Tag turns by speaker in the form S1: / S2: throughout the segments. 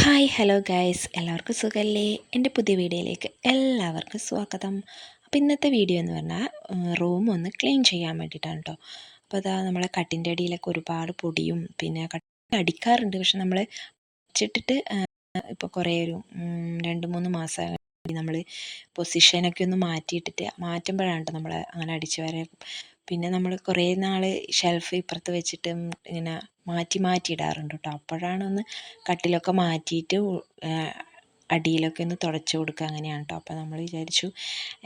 S1: Hi hello guys, എല്ലാവർക്കും സുഖമല്ലേ? എൻ്റെ പുതിയ വീഡിയോയിലേക്ക് എല്ലാവർക്കും സ്വാഗതം. അപ്പോൾ ഇന്നത്തെ വീഡിയോ എന്ന് പറഞ്ഞാൽ റൂം ഒന്ന് ക്ലീൻ ചെയ്യാൻ വേണ്ടിയിട്ടാണ് കേട്ടോ. അപ്പോൾ അതാ നമ്മളെ കട്ടിൻ്റെ അടിയിലൊക്കെ ഒരുപാട് പൊടിയും പിന്നെ അടിക്കാറുണ്ട്. പക്ഷെ നമ്മൾ വെച്ചിട്ടിട്ട് ഇപ്പോൾ കുറേ ഒരു 2-3 മാസം നമ്മൾ പൊസിഷനൊക്കെ ഒന്ന് മാറ്റുമ്പോഴാണ് കേട്ടോ നമ്മൾ അങ്ങനെ അടിച്ചു വരാൻ. പിന്നെ നമ്മൾ കുറേ നാൾ ഷെൽഫ് ഇപ്പുറത്ത് വെച്ചിട്ട് ഇങ്ങനെ മാറ്റി ഇടാറുണ്ട് കേട്ടോ. അപ്പോഴാണ് ഒന്ന് കട്ടിലൊക്കെ മാറ്റിയിട്ട് അടിയിലൊക്കെ ഒന്ന് തുടച്ച് കൊടുക്കുക, അങ്ങനെയാണ് കേട്ടോ. അപ്പോൾ നമ്മൾ വിചാരിച്ചു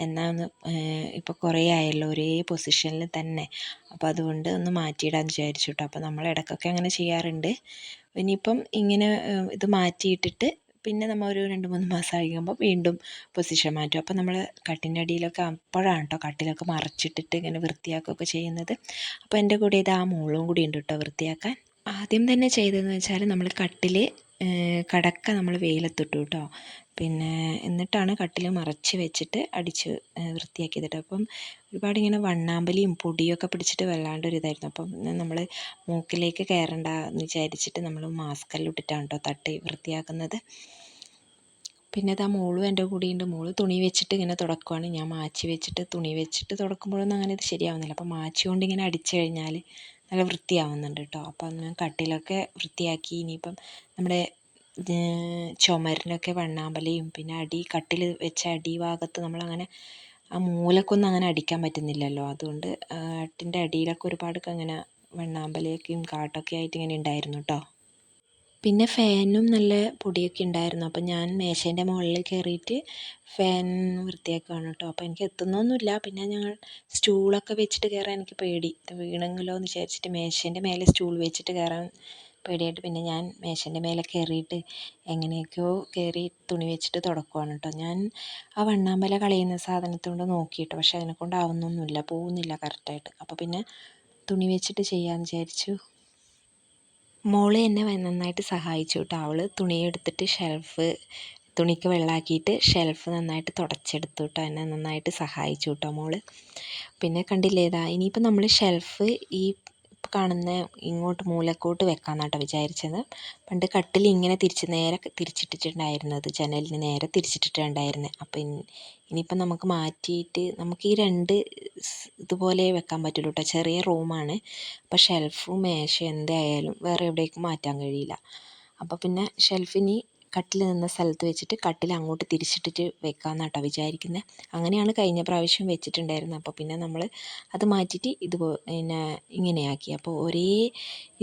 S1: എന്നാൽ ഒന്ന് ഇപ്പോൾ കുറേ ആയല്ലോ ഒരേ പൊസിഷനിൽ തന്നെ, അപ്പോൾ അതുകൊണ്ട് ഒന്ന് മാറ്റിയിടാമെന്ന് വിചാരിച്ചു കേട്ടോ. അപ്പോൾ നമ്മൾ ഇടയ്ക്കൊക്കെ അങ്ങനെ ചെയ്യാറുണ്ട്. ഇനിയിപ്പം ഇങ്ങനെ ഇത് മാറ്റിയിട്ടിട്ട് പിന്നെ നമ്മൾ ഒരു 2-3 മാസം കഴിയുമ്പോൾ വീണ്ടും പൊസിഷൻ മാറ്റും. അപ്പോൾ നമ്മൾ കട്ടിൻ്റെ അടിയിലൊക്കെ അപ്പോഴാണ് കേട്ടോ കട്ടിലൊക്കെ മറച്ചിട്ടിട്ട് ഇങ്ങനെ വൃത്തിയാക്കുകയൊക്കെ ചെയ്യുന്നത്. അപ്പോൾ എൻ്റെ കൂടെ ഇത് ആ മോളും കൂടി ഉണ്ട് കേട്ടോ വൃത്തിയാക്കാൻ. ആദ്യം തന്നെ ചെയ്തതെന്ന് വെച്ചാൽ നമ്മൾ കട്ടിൽ കടക്ക നമ്മൾ വെയിലത്തിട്ടു കേട്ടോ. പിന്നെ എന്നിട്ടാണ് കട്ടിൽ മറച്ച് വെച്ചിട്ട് അടിച്ച് വൃത്തിയാക്കിയത് കേട്ടോ. അപ്പം ഒരുപാട് ഇങ്ങനെ വണ്ണാമ്പലിയും പൊടിയൊക്കെ പിടിച്ചിട്ട് വല്ലാണ്ടൊരിതായിരുന്നു. അപ്പം നമ്മൾ മൂക്കിലേക്ക് കയറണ്ട എന്ന് വിചാരിച്ചിട്ട് നമ്മൾ മാസ്കെല്ലാം ഇട്ടിട്ടാണ് കേട്ടോ തട്ടി വൃത്തിയാക്കുന്നത്. പിന്നെ ഇതാ മോളും എൻ്റെ കൂടെയുണ്ട്. മോള് തുണി വെച്ചിട്ട് ഇങ്ങനെ തുടക്കുവാണ്. ഞാൻ മാച്ചി വെച്ചിട്ട് തുണി വെച്ചിട്ട് തുടക്കുമ്പോഴൊന്നും അങ്ങനെ ഇത് ശരിയാവുന്നില്ല. അപ്പം മാച്ചി കൊണ്ട് ഇങ്ങനെ അടിച്ചു കഴിഞ്ഞാൽ നല്ല വൃത്തിയാവുന്നുണ്ട് കേട്ടോ. അപ്പം ഞാൻ കട്ടിലൊക്കെ വൃത്തിയാക്കി. ഇനിയിപ്പം നമ്മുടെ ചുമരിനൊക്കെ വണ്ണാമ്പലയും പിന്നെ കട്ടിൽ വെച്ച അടിഭാഗത്ത് നമ്മളങ്ങനെ ആ മൂലക്കൊന്നും അങ്ങനെ അടിക്കാൻ പറ്റുന്നില്ലല്ലോ. അതുകൊണ്ട് കട്ടിൻ്റെ അടിയിലൊക്കെ ഒരുപാട് അങ്ങനെ വണ്ണാമ്പലയൊക്കെയും കാട്ടൊക്കെ ആയിട്ട് ഇങ്ങനെ ഉണ്ടായിരുന്നു കേട്ടോ. പിന്നെ ഫാനും നല്ല പൊടിയൊക്കെ ഉണ്ടായിരുന്നു. അപ്പം ഞാൻ മേശേൻ്റെ മുകളിൽ കയറിയിട്ട് ഫാൻ വൃത്തിയാക്കുകയാണ് കേട്ടോ. അപ്പോൾ എനിക്ക് എത്തുന്നൊന്നുമില്ല. പിന്നെ ഞങ്ങൾ സ്റ്റൂളൊക്കെ വെച്ചിട്ട് കയറാൻ എനിക്ക് പേടി, വീണെങ്കിലോ എന്ന് വിചാരിച്ചിട്ട് മേശേൻ്റെ മേലെ സ്റ്റൂൾ വെച്ചിട്ട് കയറാൻ പേടിയായിട്ട് പിന്നെ ഞാൻ മേശേൻ്റെ മേലെ കയറിയിട്ട് എങ്ങനെയൊക്കെയോ കയറി തുണി വെച്ചിട്ട് തുടക്കുവാണ് കേട്ടോ. ഞാൻ ആ വണ്ണാമ്പല കളയുന്ന സാധനത്തോണ്ട് നോക്കിയിട്ട് പക്ഷെ അതിനെക്കൊണ്ട് ആവുന്നൊന്നുമില്ല, പോകുന്നില്ല കറക്റ്റായിട്ട്. അപ്പോൾ പിന്നെ തുണി വെച്ചിട്ട് ചെയ്യാമെന്ന് വിചാരിച്ചു. മോള് എന്നെ നന്നായിട്ട് സഹായിച്ചു കേട്ടോ. അവൾ തുണിയെടുത്തിട്ട് തുണിക്ക് വെള്ളമാക്കിയിട്ട് ഷെൽഫ് നന്നായിട്ട് തുടച്ചെടുത്തു കേട്ടോ. എന്നെ നന്നായിട്ട് സഹായിച്ചു കേട്ടോ മോള്. പിന്നെ കണ്ടില്ലേ ഇതാ, ഇനിയിപ്പോൾ നമ്മൾ ഷെൽഫ് ഈ കാണുന്ന ഇങ്ങോട്ട് മൂലക്കോട്ട് വെക്കാമെന്നാട്ടോ വിചാരിച്ചത്. പണ്ട് കട്ടിൽ ഇങ്ങനെ നേരെ തിരിച്ചിട്ടിട്ടുണ്ടായിരുന്നത്, ജനലിന് നേരെ തിരിച്ചിട്ടിട്ടുണ്ടായിരുന്നത്. അപ്പം ഇനിയിപ്പം നമുക്ക് മാറ്റിയിട്ട് നമുക്ക് ഈ 2 ഇതുപോലെ വെക്കാൻ പറ്റുള്ളൂ കേട്ടോ. ചെറിയ റൂമാണ്. അപ്പോൾ ഷെൽഫും മേശയും എന്തായാലും വേറെ എവിടേക്കും മാറ്റാൻ കഴിയില്ല. അപ്പോൾ പിന്നെ ഷെൽഫിനി കട്ടിൽ നിന്ന സ്ഥലത്ത് വെച്ചിട്ട് കട്ടിൽ അങ്ങോട്ട് തിരിച്ചിട്ടിട്ട് വെക്കാമെന്നാട്ടോ വിചാരിക്കുന്നത്. അങ്ങനെയാണ് കഴിഞ്ഞ പ്രാവശ്യം വെച്ചിട്ടുണ്ടായിരുന്നത്. അപ്പോൾ പിന്നെ നമ്മൾ അത് മാറ്റിയിട്ട് പിന്നെ ഇങ്ങനെയാക്കി. അപ്പോൾ ഒരേ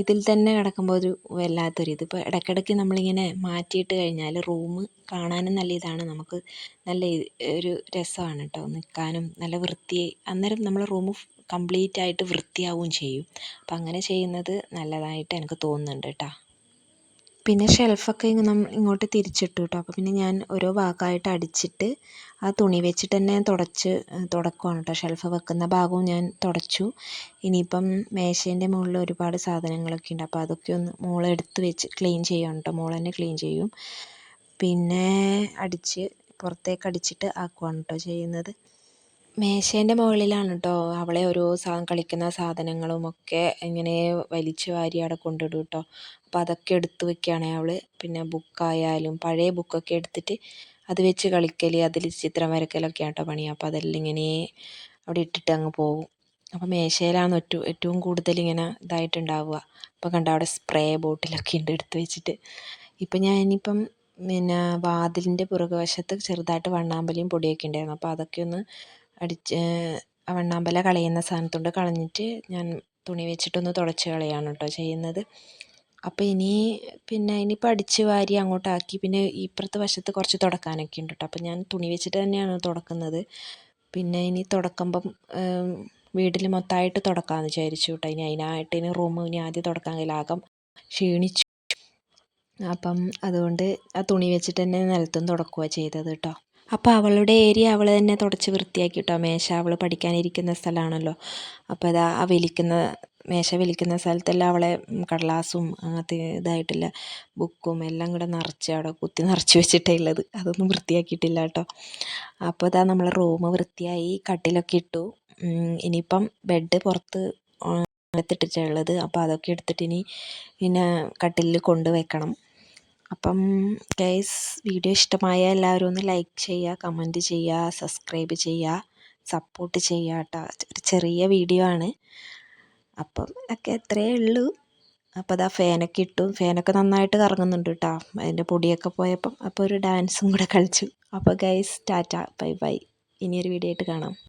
S1: ഇതിൽ തന്നെ കിടക്കുമ്പോൾ ഒരു വല്ലാത്തൊരിത്. ഇപ്പോൾ ഇടയ്ക്കിടയ്ക്ക് നമ്മളിങ്ങനെ മാറ്റിയിട്ട് കഴിഞ്ഞാൽ റൂം കാണാനും നല്ല ഇതാണ്, നമുക്ക് നല്ല ഒരു രസമാണ് കേട്ടോ നിൽക്കാനും. നല്ല വൃത്തി, അന്നേരം നമ്മൾ റൂം കംപ്ലീറ്റ് ആയിട്ട് വൃത്തിയാവുകയും ചെയ്യും. അപ്പം അങ്ങനെ ചെയ്യുന്നത് നല്ലതായിട്ട് എനിക്ക് തോന്നുന്നുണ്ട് കേട്ടോ. പിന്നെ ഷെൽഫൊക്കെ ഇങ്ങോട്ട് തിരിച്ചിട്ടു കേട്ടോ. അപ്പോൾ പിന്നെ ഞാൻ ഓരോ ഭാഗമായിട്ട് അടിച്ചിട്ട് ആ തുണി വെച്ചിട്ട് തന്നെ തുടക്കുവാണ് കേട്ടോ. ഷെൽഫ് വെക്കുന്ന ഭാഗവും ഞാൻ തുടച്ചു. ഇനിയിപ്പം മേശേൻ്റെ മുകളിൽ ഒരുപാട് സാധനങ്ങളൊക്കെ ഉണ്ട്. അപ്പോൾ അതൊക്കെ ഒന്ന് മോളെടുത്ത് വെച്ച് ക്ലീൻ ചെയ്യണം കേട്ടോ. മോൾ തന്നെ ക്ലീൻ ചെയ്യും. പിന്നെ പുറത്തേക്ക് അടിച്ചിട്ട് ആക്കുവാണ് കേട്ടോ ചെയ്യുന്നത്. മേശേൻ്റെ മുകളിലാണ് കേട്ടോ അവളെ ഓരോ കളിക്കുന്ന സാധനങ്ങളുമൊക്കെ ഇങ്ങനെ വലിച്ചു വാരി അവിടെ കൊണ്ടിടും കേട്ടോ. അപ്പോൾ അതൊക്കെ എടുത്ത് വെക്കുകയാണ് അവൾ. പിന്നെ ബുക്കായാലും പഴയ ബുക്കൊക്കെ എടുത്തിട്ട് അത് വെച്ച് കളിക്കൽ, അതിൽ ചിത്രം വരക്കലൊക്കെ ആട്ടോ പണി. അപ്പോൾ അതെല്ലാം ഇങ്ങനെ അവിടെ ഇട്ടിട്ട് അങ്ങ് പോകും. അപ്പോൾ മേശയിലാണ് ഏറ്റവും കൂടുതൽ ഇങ്ങനെ ഇതായിട്ടുണ്ടാവുക. അപ്പോൾ കണ്ടോ അവിടെ സ്പ്രേ ബോട്ടിലൊക്കെ ഉണ്ട് എടുത്ത് വെച്ചിട്ട്. ഇനിയിപ്പം പിന്നെ വാതിലിൻ്റെ പുറകുവശത്ത് ചെറുതായിട്ട് വണ്ണാമ്പലിയും പൊടിയൊക്കെ ഉണ്ടായിരുന്നു. അപ്പോൾ അതൊക്കെ ഒന്ന് ആ വണ്ണാമ്പല കളയുന്ന സാധനത്തോണ്ട് കളഞ്ഞിട്ട് ഞാൻ തുണി വെച്ചിട്ടൊന്ന് തുടച്ച് കളയാണ് കേട്ടോ ചെയ്യുന്നത്. അപ്പോൾ ഇനിയിപ്പോൾ അടിച്ച് വാരി അങ്ങോട്ടാക്കി. പിന്നെ ഇപ്പുറത്തെ വശത്ത് കുറച്ച് തുടക്കാനൊക്കെ ഉണ്ട് കേട്ടോ. അപ്പോൾ ഞാൻ തുണി വെച്ചിട്ട് തന്നെയാണ് തുടക്കുന്നത്. പിന്നെ ഇനി തുടക്കുമ്പം വീട്ടിൽ മൊത്തമായിട്ട് തുടക്കാമെന്ന് വിചാരിച്ചു കേട്ടോ. അതിനായിട്ട് റൂം ആദ്യം തുടക്കാൻ കഴിയില്ല, ആകം ക്ഷീണിച്ചു. അപ്പം അതുകൊണ്ട് ആ തുണി വെച്ചിട്ട് തന്നെ നിലത്തും തുടക്കുകയാണ് ചെയ്തത് കേട്ടോ. അപ്പോൾ അവളുടെ ഏരിയ അവൾ തന്നെ തുടച്ച് വൃത്തിയാക്കി കേട്ടോ. മേശ അവൾ പഠിക്കാനിരിക്കുന്ന സ്ഥലമാണല്ലോ. അപ്പോൾ അതാ മേശ വലിക്കുന്ന സ്ഥലത്തെല്ലാം അവളെ കടലാസും അങ്ങനത്തെ ഇതായിട്ടുള്ള ബുക്കും എല്ലാം കൂടെ അവിടെ കുത്തി നിറച്ച് വെച്ചിട്ടേ ഉള്ളത്. അതൊന്നും വൃത്തിയാക്കിയിട്ടില്ല കേട്ടോ. അപ്പോൾ അതാ നമ്മളെ റൂം വൃത്തിയായി, കട്ടിലൊക്കെ ഇട്ടു. ഇനിയിപ്പം ബെഡ് പുറത്ത് എടുത്തിട്ടുള്ളത്. അപ്പോൾ അതൊക്കെ എടുത്തിട്ട് പിന്നെ കട്ടിലിൽ കൊണ്ട് വെക്കണം. അപ്പം ഗൈസ്, വീഡിയോ ഇഷ്ടമായ എല്ലാവരും ഒന്ന് ലൈക്ക് ചെയ്യുക, കമൻറ്റ് ചെയ്യുക, സബ്സ്ക്രൈബ് ചെയ്യുക, സപ്പോർട്ട് ചെയ്യുക കേട്ടോ. ഒരു ചെറിയ വീഡിയോ ആണ്, അപ്പം ഒക്കെ എത്രയേ ഉള്ളൂ. അപ്പോൾ അതാ ഫാനൊക്കെ ഇട്ടു, ഫാനൊക്കെ നന്നായിട്ട് കറങ്ങുന്നുണ്ട് കേട്ടോ അതിൻ്റെ പൊടിയൊക്കെ പോയപ്പം. അപ്പോൾ ഒരു ഡാൻസും കൂടെ കളിച്ചു. അപ്പോൾ ഗൈസ്, ടാറ്റ, ബൈ ബൈ. ഇനിയൊരു വീഡിയോ ആയിട്ട് കാണാം.